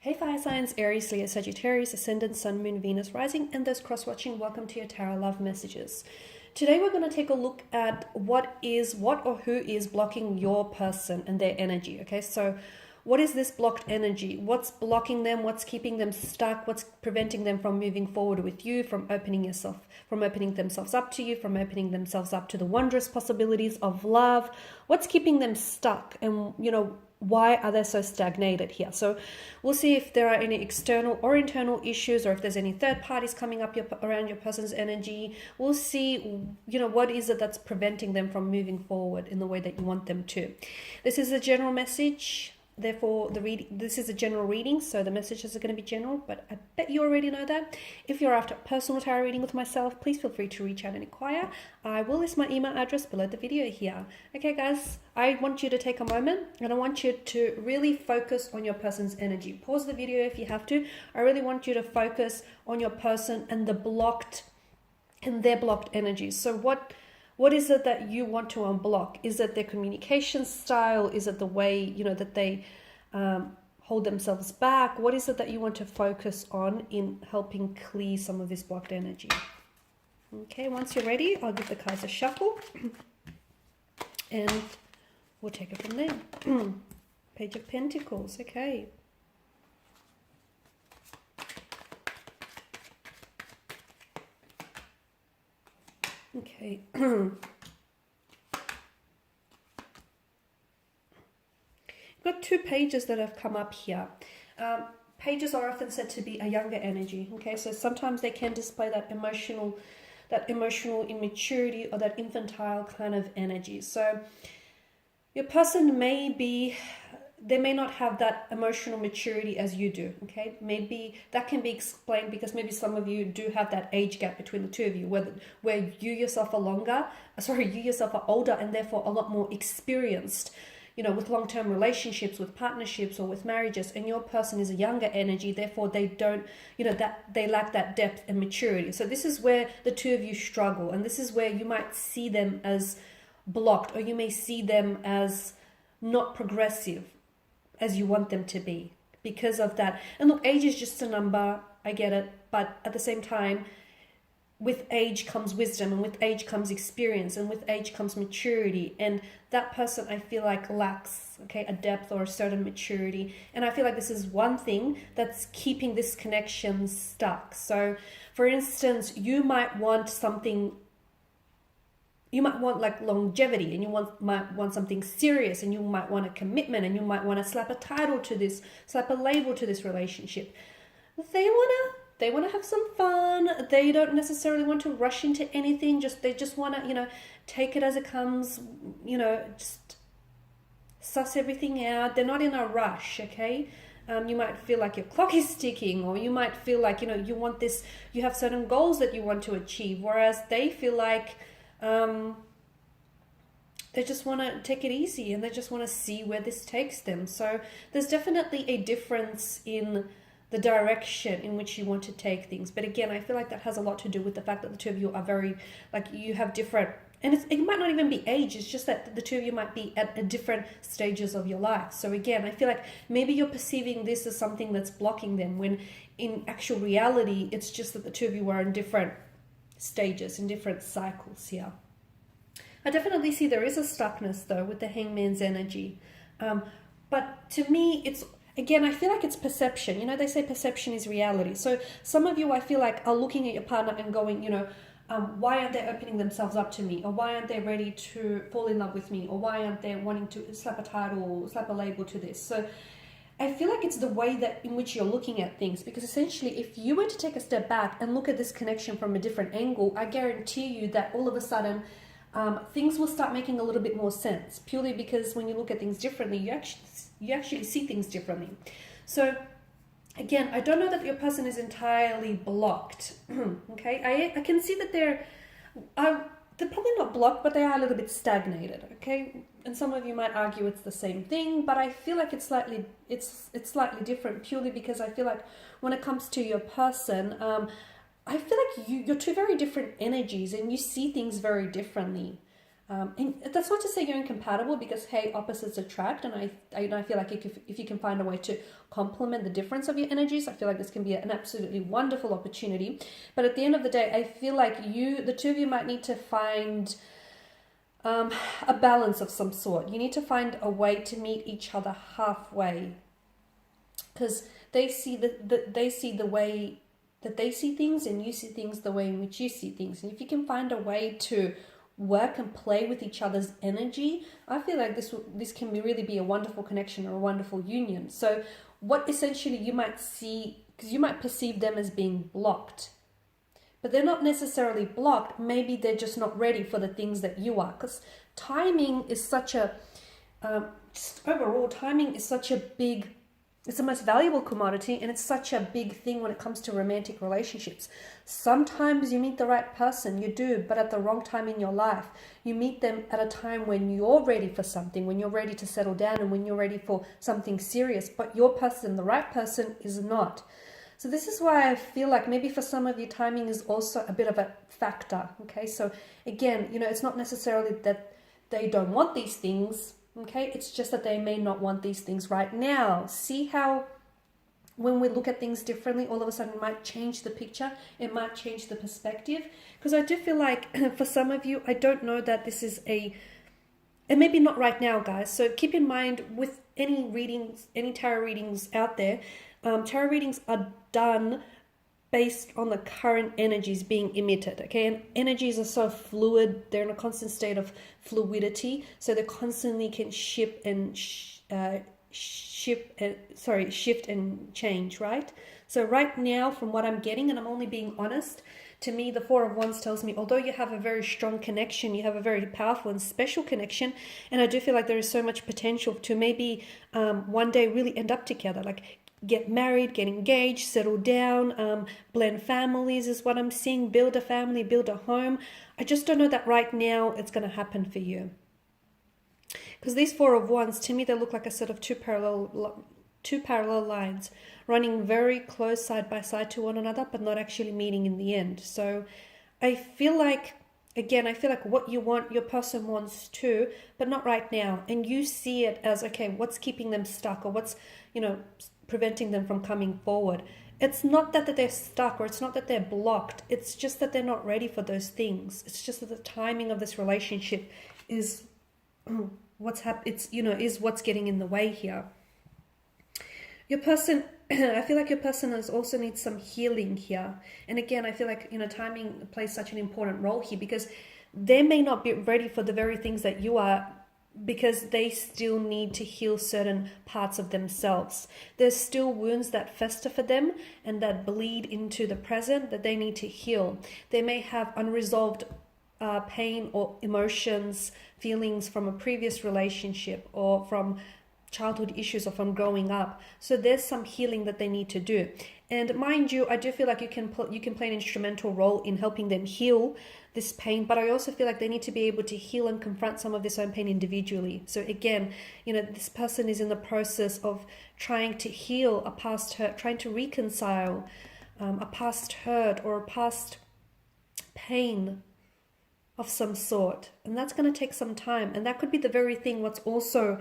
Hey fire signs, Aries, Leo, Sagittarius, Ascendant, Sun, Moon, Venus, Rising, and those cross-watching, welcome to your Tarot Love Messages. Today we're going to take a look at what or who is blocking your person and their energy, okay? So what is this blocked energy? What's blocking them? What's keeping them stuck? What's preventing them from moving forward with you, from opening themselves up to you, from opening themselves up to the wondrous possibilities of love? What's keeping them stuck? And, why are they so stagnated here? So we'll see if there are any external or internal issues, or if there's any third parties coming up around your person's energy. We'll see, what is it that's preventing them from moving forward in the way that you want them to. This is a general message. Therefore, this is a general reading, so the messages are going to be general, but I bet you already know that. If you're after a personal tarot reading with myself, please feel free to reach out and inquire. I will list my email address below the video here. Okay, guys, I want you to take a moment, and I want you to really focus on your person's energy. Pause the video if you have to. I really want you to focus on your person and their blocked energies. So what is it that you want to unblock? Is it their communication style? Is it the way, that they hold themselves back? What is it that you want to focus on in helping clear some of this blocked energy? Okay, once you're ready, I'll give the cards a shuffle and we'll take it from there. Page of Pentacles, okay. Okay. Got two pages that have come up here. Pages are often said to be a younger energy. Okay, so sometimes they can display that emotional immaturity or that infantile kind of energy. So your person they may not have that emotional maturity as you do, okay? Maybe that can be explained because maybe some of you do have that age gap between the two of you, where you yourself are older and therefore a lot more experienced, with long-term relationships, with partnerships, or with marriages, and your person is a younger energy, therefore they don't, that they lack that depth and maturity. So this is where the two of you struggle, and this is where you might see them as blocked, or you may see them as not progressive as you want them to be because of that. And look, age is just a number, I get it, but at the same time, with age comes wisdom, and with age comes experience, and with age comes maturity, and that person, I feel like, lacks a depth or a certain maturity, and I feel like this is one thing that's keeping this connection stuck. So for instance, you might want like longevity, and you might want something serious, and you might want a commitment, and you might want to slap a title to this, slap a label to this relationship. They want to have some fun. They don't necessarily want to rush into anything. They just want to, take it as it comes, just suss everything out. They're not in a rush, okay? You might feel like your clock is ticking, or you might feel like, you want this, you have certain goals that you want to achieve, whereas they feel like they just want to take it easy, and they just want to see where this takes them. So there's definitely a difference in the direction in which you want to take things. But again, I feel like that has a lot to do with the fact that the two of you are very, you have different, and it might not even be age, it's just that the two of you might be at different stages of your life. So again, I feel like maybe you're perceiving this as something that's blocking them, when in actual reality, it's just that the two of you are in different stages, in different cycles here. I definitely see there is a stuckness though with the Hangman's energy. But to me, again, I feel like it's perception. They say perception is reality. So some of you, I feel like, are looking at your partner and going, why aren't they opening themselves up to me? Or why aren't they ready to fall in love with me? Or why aren't they wanting to slap a title or slap a label to this? So I feel like it's the way that in which you're looking at things, because essentially if you were to take a step back and look at this connection from a different angle, I guarantee you that all of a sudden things will start making a little bit more sense, purely because when you look at things differently, you actually see things differently. So again, I don't know that your person is entirely blocked. Okay, I can see that they're probably not blocked, but they are a little bit stagnated. Okay, and some of you might argue it's the same thing, but I feel like it's slightly different, purely because I feel like when it comes to your person, I feel like you're two very different energies, and you see things very differently. And that's not to say you're incompatible, because hey, opposites attract, and I feel like if you can find a way to complement the difference of your energies, I feel like this can be an absolutely wonderful opportunity. But at the end of the day, I feel like the two of you might need to find a balance of some sort. You need to find a way to meet each other halfway, because they see the way that they see things, and you see things the way in which you see things. And if you can find a way to work and play with each other's energy, I feel like this can really be a wonderful connection or a wonderful union. So what essentially you might see, because you might perceive them as being blocked, but they're not necessarily blocked. Maybe they're just not ready for the things that you are, because timing is such a just overall, timing is such a big, it's the most valuable commodity, and it's such a big thing when it comes to romantic relationships. Sometimes you meet the right person, you do, but at the wrong time in your life. You meet them at a time when you're ready for something, when you're ready to settle down, and when you're ready for something serious, but your person, the right person, is not. So this is why I feel like maybe for some of you, timing is also a bit of a factor, okay? So again, it's not necessarily that they don't want these things, okay? It's just that they may not want these things right now. See how when we look at things differently, all of a sudden it might change the picture, it might change the perspective. Because I do feel like for some of you, I don't know that this is and maybe not right now, guys. So keep in mind with any readings, any tarot readings out there, tarot readings are done based on the current energies being emitted, okay? And energies are so fluid, they're in a constant state of fluidity, so they constantly can shift and change, right? So right now, from what I'm getting, and I'm only being honest, to me, the Four of Wands tells me, although you have a very strong connection, you have a very powerful and special connection, and I do feel like there is so much potential to maybe one day really end up together, like get married, get engaged, settle down, blend families is what I'm seeing, build a family, build a home. I just don't know that right now it's going to happen for you. Because these Four of Wands, to me, they look like a set of two parallel lines running very close side by side to one another, but not actually meeting in the end. So I feel like, again, what you want, your person wants too, but not right now. And you see it as, okay, what's keeping them stuck, or what's, preventing them from coming forward. It's not that they're stuck, or it's not that they're blocked. It's just that they're not ready for those things. It's just that the timing of this relationship is is what's getting in the way here. Your person, I feel like your person also needs some healing here. And again, I feel like, timing plays such an important role here, because they may not be ready for the very things that you are, because they still need to heal certain parts of themselves. There's still wounds that fester for them and that bleed into the present that they need to heal. They may have unresolved pain or emotions, feelings from a previous relationship, or from childhood issues, or from growing up. So there's some healing that they need to do. And mind you, I do feel like you can play an instrumental role in helping them heal this pain, but I also feel like they need to be able to heal and confront some of this own pain individually. So again, this person is in the process of trying to heal a past hurt, trying to reconcile a past hurt or a past pain of some sort. And that's going to take some time. And that could be the very thing what's also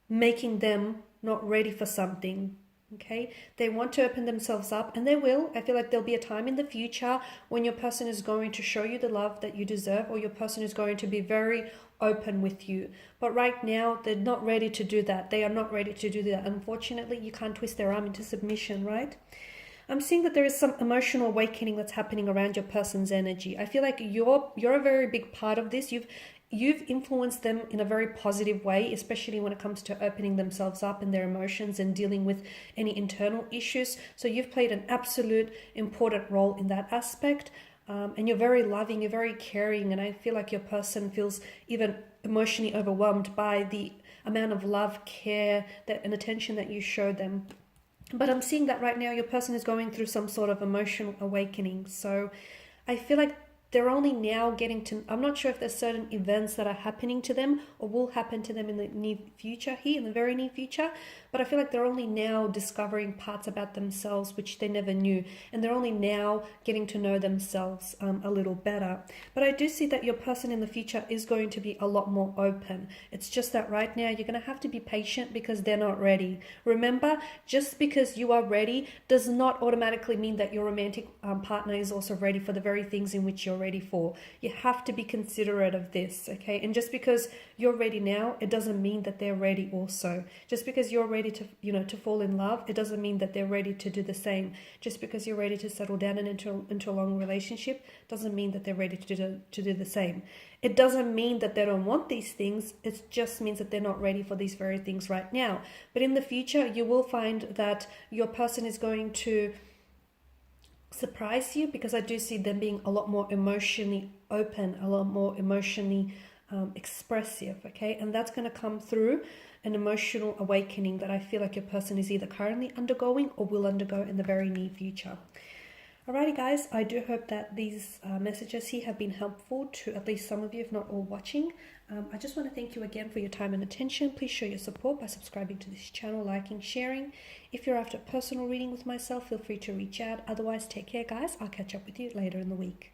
making them not ready for something. Okay, they want to open themselves up, and they will. I feel like there'll be a time in the future when your person is going to show you the love that you deserve, or your person is going to be very open with you. But right now, they're not ready to do that. They are not ready to do that. Unfortunately, you can't twist their arm into submission, right? I'm seeing that there is some emotional awakening that's happening around your person's energy. I feel like you're a very big part of this. You've influenced them in a very positive way, especially when it comes to opening themselves up and their emotions and dealing with any internal issues. So you've played an absolute important role in that aspect. And you're very loving, you're very caring. And I feel like your person feels even emotionally overwhelmed by the amount of love, care, and attention that you show them. But I'm seeing that right now your person is going through some sort of emotional awakening. So I feel like they're only now getting to, I'm not sure if there's certain events that are happening to them or will happen to them in the near future here, in the very near future, but I feel like they're only now discovering parts about themselves which they never knew, and they're only now getting to know themselves a little better. But I do see that your person in the future is going to be a lot more open. It's just that right now you're going to have to be patient because they're not ready. Remember, just because you are ready does not automatically mean that your romantic partner is also ready for the very things in which you're ready for. You have to be considerate of this, okay? And just because you're ready now, it doesn't mean that they're ready also. Just because you're ready to, to fall in love, it doesn't mean that they're ready to do the same. Just because you're ready to settle down and into a long relationship doesn't mean that they're ready to do the same. It doesn't mean that they don't want these things. It just means that they're not ready for these very things right now. But in the future, you will find that your person is going to surprise you, because I do see them being a lot more emotionally open, a lot more emotionally expressive, okay? And that's going to come through an emotional awakening that I feel like your person is either currently undergoing or will undergo in the very near future. Alrighty guys, I do hope that these messages here have been helpful to at least some of you, if not all watching. I just want to thank you again for your time and attention. Please show your support by subscribing to this channel, liking, sharing. If you're after a personal reading with myself, feel free to reach out. Otherwise, take care guys. I'll catch up with you later in the week.